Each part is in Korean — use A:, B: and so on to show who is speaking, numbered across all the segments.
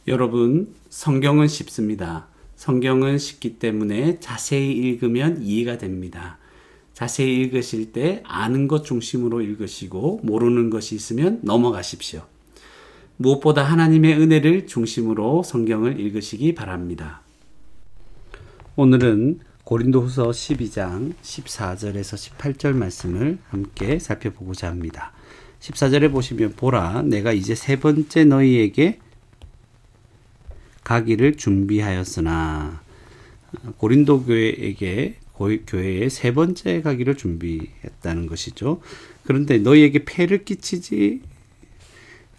A: 여러분, 성경은 쉽습니다. 성경은 쉽기 때문에 자세히 읽으면 이해가 됩니다. 자세히 읽으실 때 아는 것 중심으로 읽으시고 모르는 것이 있으면 넘어가십시오. 무엇보다 하나님의 은혜를 중심으로 성경을 읽으시기 바랍니다. 오늘은 고린도후서 12장 14절에서 18절 말씀을 함께 살펴보고자 합니다. 14절에 보시면 보라, 내가 이제 세 번째 너희에게 가기를 준비하였으나, 고린도 교회에게 교회에 세 번째 가기를 준비했다는 것이죠. 그런데 너희에게 폐를 끼치지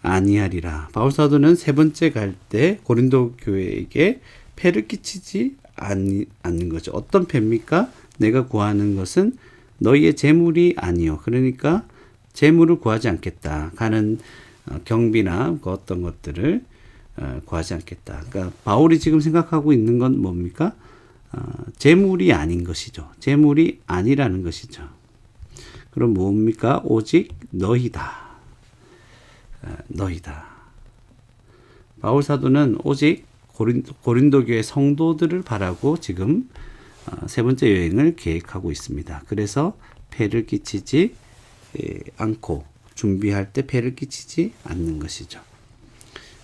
A: 아니하리라. 바울 사도는 세 번째 갈 때 고린도 교회에게 폐를 끼치지 않는 거죠. 어떤 폐입니까? 내가 구하는 것은 너희의 재물이 아니요. 그러니까 재물을 구하지 않겠다. 가는 경비나 그 어떤 것들을 구하지 않겠다. 그러니까 바울이 지금 생각하고 있는 건 뭡니까? 재물이 아닌 것이죠. 재물이 아니라는 것이죠. 그럼 뭡니까? 오직 너희다. 너희다. 바울 사도는 오직 고린도 교회 성도들을 바라고 지금 세 번째 여행을 계획하고 있습니다. 그래서 폐를 끼치지 않고 준비할 때 폐를 끼치지 않는 것이죠.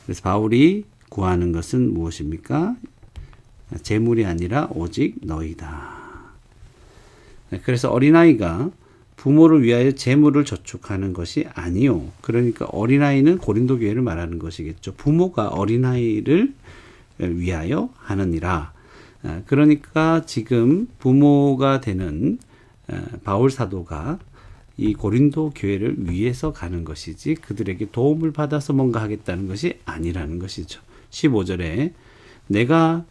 A: 그래서 바울이 구하는 것은 무엇입니까? 재물이 아니라 오직 너희다. 그래서 어린아이가 부모를 위하여 재물을 저축하는 것이 아니요. 그러니까 어린아이는 고린도 교회를 말하는 것이겠죠. 부모가 어린아이를 위하여 하느니라. 그러니까 지금 부모가 되는 바울 사도가 이 고린도 교회를 위해서 가는 것이지 그들에게 도움을 받아서 뭔가 하겠다는 것이 아니라는 것이죠. 15절에 내가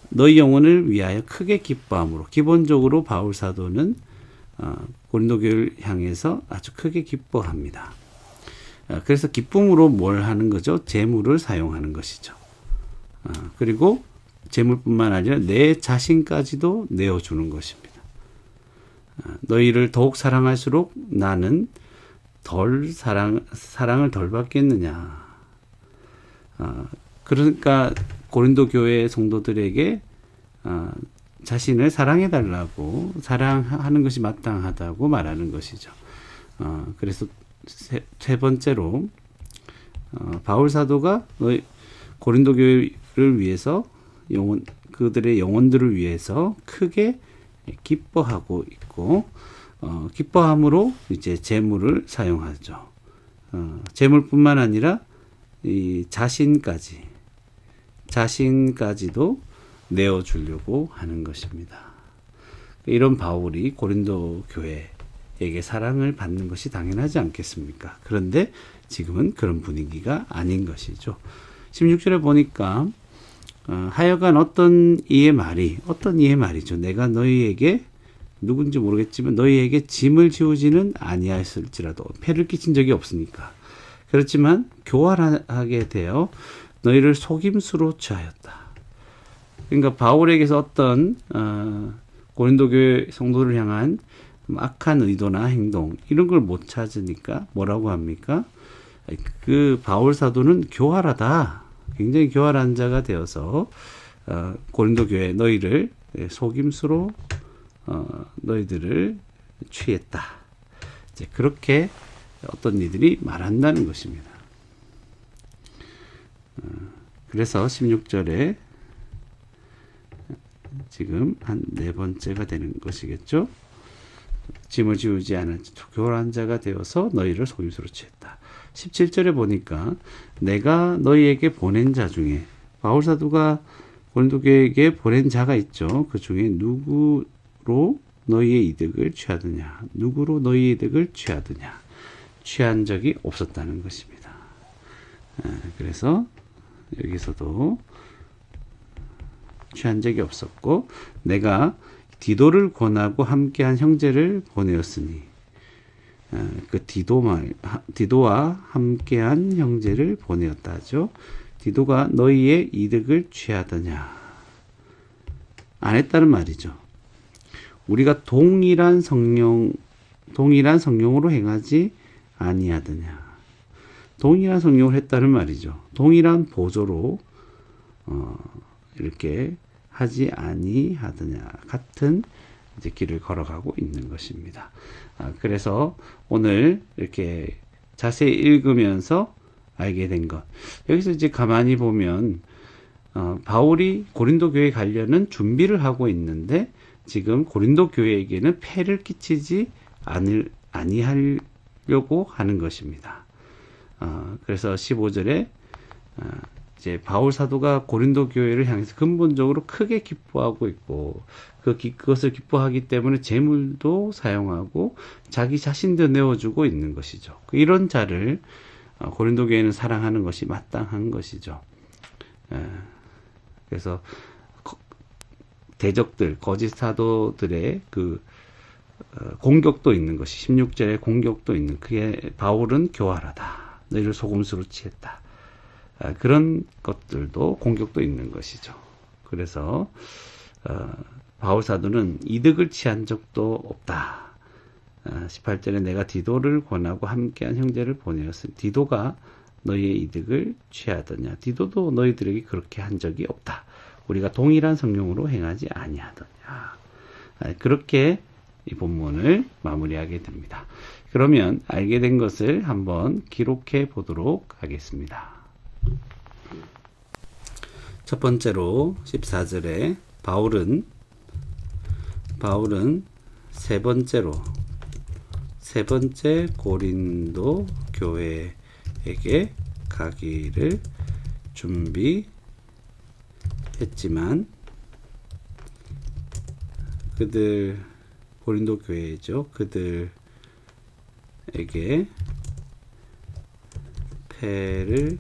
A: 너희 영혼을 위하여 크게 기뻐함으로, 기본적으로 바울 사도는 고린도 교회를 향해서 아주 크게 기뻐합니다. 그래서 기쁨으로 뭘 하는 거죠? 재물을 사용하는 것이죠. 그리고 재물뿐만 아니라 내 자신까지도 내어주는 것입니다. 너희를 더욱 사랑할수록 나는 사랑을 덜 받겠느냐. 그러니까 고린도 교회 성도들에게 자신을 사랑해달라고, 사랑하는 것이 마땅하다고 말하는 것이죠. 그래서 세 번째로 바울 사도가 고린도 교회를 위해서 그들의 영혼들을 위해서 크게 기뻐하고 있고, 기뻐함으로 이제 재물을 사용하죠. 재물뿐만 아니라 이 자신까지도 내어주려고 하는 것입니다. 이런 바울이 고린도 교회에게 사랑을 받는 것이 당연하지 않겠습니까? 그런데 지금은 그런 분위기가 아닌 것이죠. 16절에 보니까 하여간 어떤 이의 말이죠. 내가 너희에게, 누군지 모르겠지만 너희에게 짐을 지우지는 아니하였을지라도, 폐를 끼친 적이 없으니까. 그렇지만 교활하게 되어 너희를 속임수로 취하였다. 그러니까 바울에게서 어떤 고린도 교회 성도를 향한 악한 의도나 행동, 이런 걸 못 찾으니까 뭐라고 합니까? 그 바울 사도는 교활하다. 굉장히 교활한 자가 되어서 고린도 교회 너희를 속임수로 너희들을 취했다. 이제 그렇게 어떤 이들이 말한다는 것입니다. 그래서 16절에 지금 한 네 번째가 되는 것이겠죠. 짐을 지우지 않은 교활한 자가 되어서 너희를 속임수로 취했다. 17절에 보니까 내가 너희에게 보낸 자 중에, 바울 사도가 고린도 교회에게 보낸 자가 있죠. 그 중에 누구로 너희의 이득을 취하느냐, 누구로 너희의 이득을 취하느냐, 취한 적이 없었다는 것입니다. 그래서 여기서도 취한 적이 없었고, 내가 디도를 권하고 함께한 형제를 보내었으니, 그 디도와 함께한 형제를 보내었다죠. 디도가 너희의 이득을 취하더냐? 안 했다는 말이죠. 우리가 동일한 성령으로 행하지 아니하더냐? 동일한 성령을 했다는 말이죠. 동일한 보조로 이렇게 하지 아니하더냐 같은 이제 길을 걸어가고 있는 것입니다. 그래서 오늘 이렇게 자세히 읽으면서 알게 된 것. 여기서 이제 가만히 보면 바울이 고린도 교회 가려는 준비를 하고 있는데 지금 고린도 교회에게는 폐를 끼치지 아니하려고 하는 것입니다. 그래서 15절에 이제 바울 사도가 고린도 교회를 향해서 근본적으로 크게 기뻐하고 있고 그것을 기뻐하기 때문에 재물도 사용하고 자기 자신도 내어주고 있는 것이죠. 이런 자를 고린도 교회는 사랑하는 것이 마땅한 것이죠. 그래서 대적들, 거짓 사도들의 그 공격도 있는 것이 16절에 공격도 있는 그게 바울은 교활하다. 너희를 속음수로 취했다. 그런 것들도 공격도 있는 것이죠. 그래서 바울 사도는 이득을 취한 적도 없다. 18절에 내가 디도를 권하고 함께한 형제를 보내었으니 디도가 너희의 이득을 취하더냐. 디도도 너희들에게 그렇게 한 적이 없다. 우리가 동일한 성령으로 행하지 아니하더냐. 그렇게 이 본문을 마무리하게 됩니다. 그러면 알게 된 것을 한번 기록해 보도록 하겠습니다. 첫 번째로 14절에 바울은 세 번째 고린도 교회에게 가기를 준비했지만 그들 고린도 교회죠. 그들에게 폐를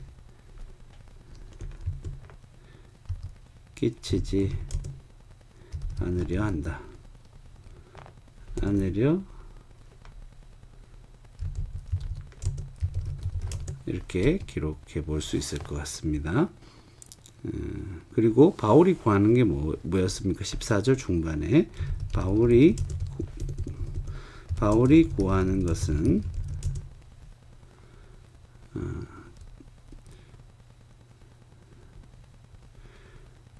A: 끼치지 않으려 한다. 이렇게 기록해 볼 수 있을 것 같습니다. 그리고 바울이 구하는 게 뭐였습니까? 14절 중반에 바울이 구하는 것은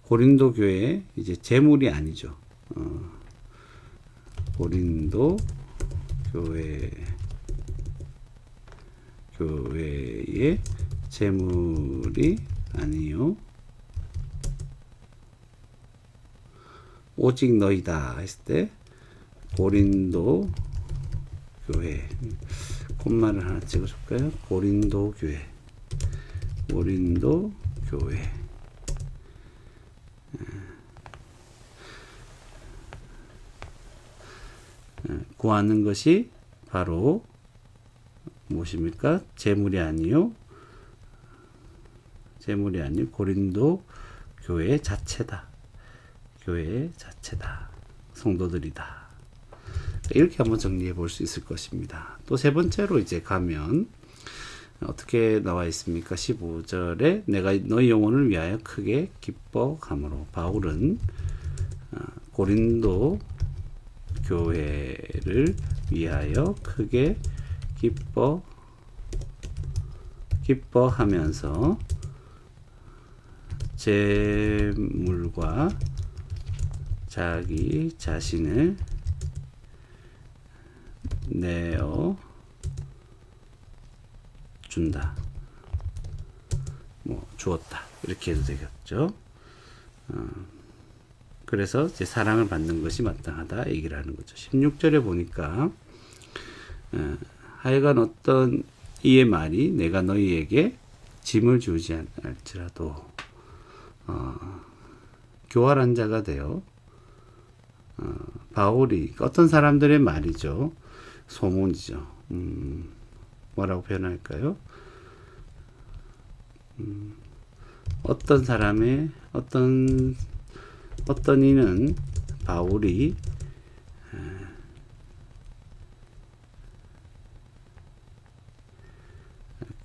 A: 고린도 교회 이제 재물이 아니죠. 고린도 교회의 재물이 아니요 오직 너희다 했을 때 고린도 교회 콤마를 하나 찍어줄까요? 고린도 교회 구하는 것이 바로 무엇입니까? 재물이 아니요 고린도 교회 자체다. 성도들이다. 이렇게 한번 정리해 볼 수 있을 것입니다. 또 세 번째로 이제 가면 어떻게 나와 있습니까? 15절에 내가 너희 영혼을 위하여 크게 기뻐함으로 바울은 고린도 교회를 위하여 크게 기뻐하면서 재물과 자기 자신을 내어 준다. 주었다. 이렇게 해도 되겠죠. 그래서 이제 사랑을 받는 것이 마땅하다 얘기를 하는 거죠. 16절에 보니까 하여간 어떤 이의 말이 내가 너희에게 짐을 주지 않을지라도 교활한 자가 되어 바울이 어떤 사람들의 말이죠. 소문이죠. 뭐라고 표현할까요? 어떤 사람의 어떤 이는 바울이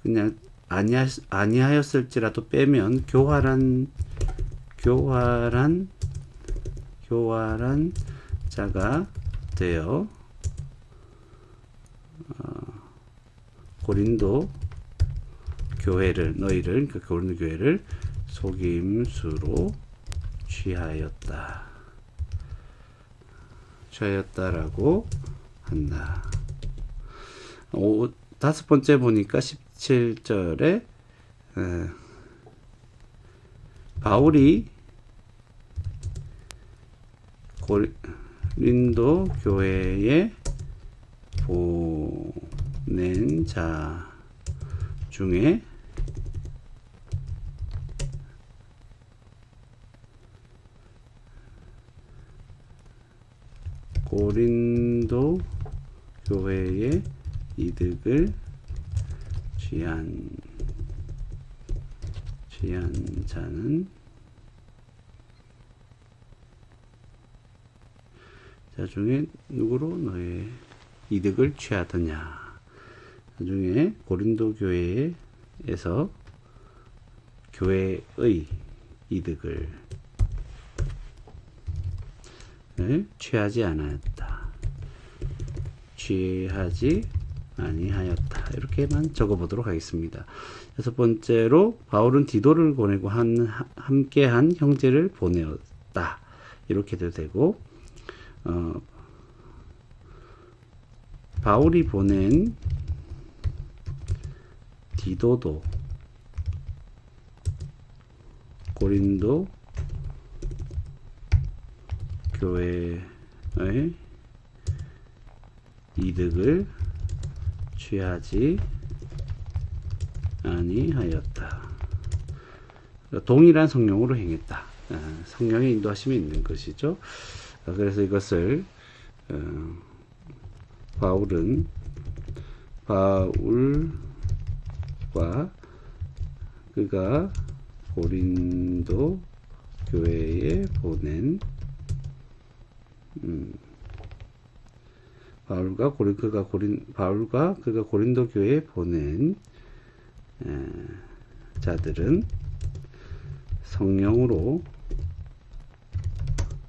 A: 그냥 아니하였을지라도 빼면 교활한 자가 되어 고린도 교회를 고린도 교회를 속임수로 취하였다라고 한다. 다섯 번째 보니까 17절에 바울이 고린도 교회에 보낸 자 중에 고린도 교회의 이득을 취한 자는 자 중에 누구로 너의 이득을 취하더냐. 나중에 고린도 교회에서 교회의 이득을 취하지 않았다. 취하지 아니하였다. 이렇게만 적어보도록 하겠습니다. 여섯 번째로 바울은 디도를 보내고 함께한 형제를 보내었다. 이렇게도 되고 바울이 보낸 디도도 고린도 교회의 이득을 취하지 아니하였다. 동일한 성령으로 행했다. 성령의 인도하심이 있는 것이죠. 그래서 이것을 바울과 그가 고린도 교회에 보낸 바울과 그가 고린도 교회에 보낸 자들은 성령으로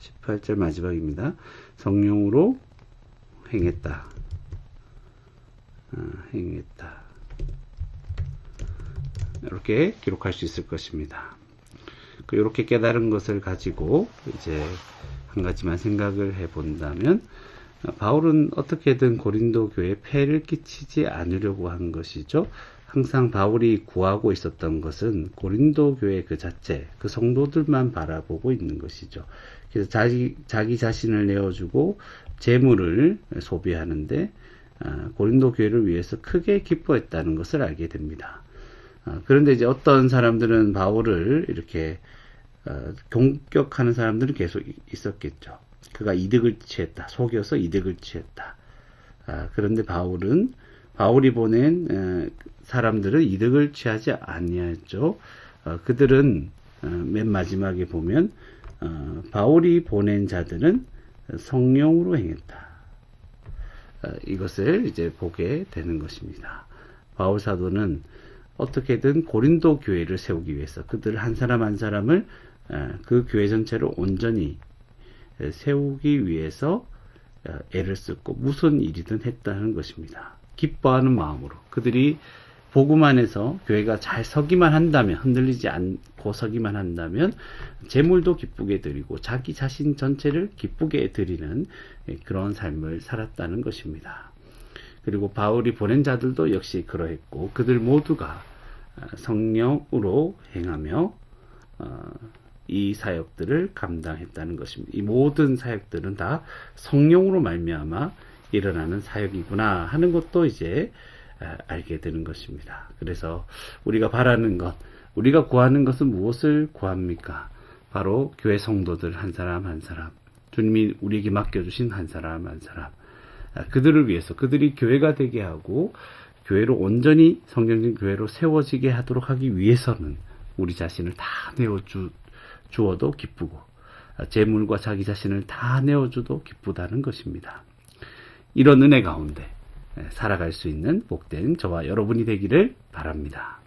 A: 18절 마지막입니다. 성령으로 행했다. 이렇게 기록할 수 있을 것입니다. 이렇게 깨달은 것을 가지고 이제 한 가지만 생각을 해본다면 바울은 어떻게든 고린도 교회에 폐를 끼치지 않으려고 한 것이죠. 항상 바울이 구하고 있었던 것은 고린도 교회 그 자체, 그 성도들만 바라보고 있는 것이죠. 그래서 자기 자신을 내어주고 재물을 소비하는데 고린도 교회를 위해서 크게 기뻐했다는 것을 알게 됩니다. 그런데 이제 어떤 사람들은 바울을 이렇게 공격하는 사람들은 계속 있었겠죠. 그가 이득을 취했다. 속여서 이득을 취했다. 그런데 바울이 보낸 사람들은 이득을 취하지 아니하였죠. 그들은 맨 마지막에 보면 바울이 보낸 자들은 성령으로 행했다. 이것을 이제 보게 되는 것입니다. 바울 사도는 어떻게든 고린도 교회를 세우기 위해서 그들 한 사람 한 사람을 그 교회 전체로 온전히 세우기 위해서 애를 쓰고 무슨 일이든 했다는 것입니다. 기뻐하는 마음으로 그들이 복음 안에서 교회가 잘 서기만 한다면, 흔들리지 않고 서기만 한다면 재물도 기쁘게 드리고 자기 자신 전체를 기쁘게 드리는 그런 삶을 살았다는 것입니다. 그리고 바울이 보낸 자들도 역시 그러했고 그들 모두가 성령으로 행하며 이 사역들을 감당했다는 것입니다. 이 모든 사역들은 다 성령으로 말미암아 일어나는 사역이구나 하는 것도 이제 알게 되는 것입니다. 그래서 우리가 바라는 것, 우리가 구하는 것은 무엇을 구합니까? 바로 교회 성도들 한 사람 한 사람, 주님이 우리에게 맡겨주신 한 사람 한 사람, 그들을 위해서 그들이 교회가 되게 하고 교회로 온전히 성경적인 교회로 세워지게 하도록 하기 위해서는 우리 자신을 다 내어주어도 기쁘고 재물과 자기 자신을 다 내어줘도 기쁘다는 것입니다. 이런 은혜 가운데 살아갈 수 있는 복된 저와 여러분이 되기를 바랍니다.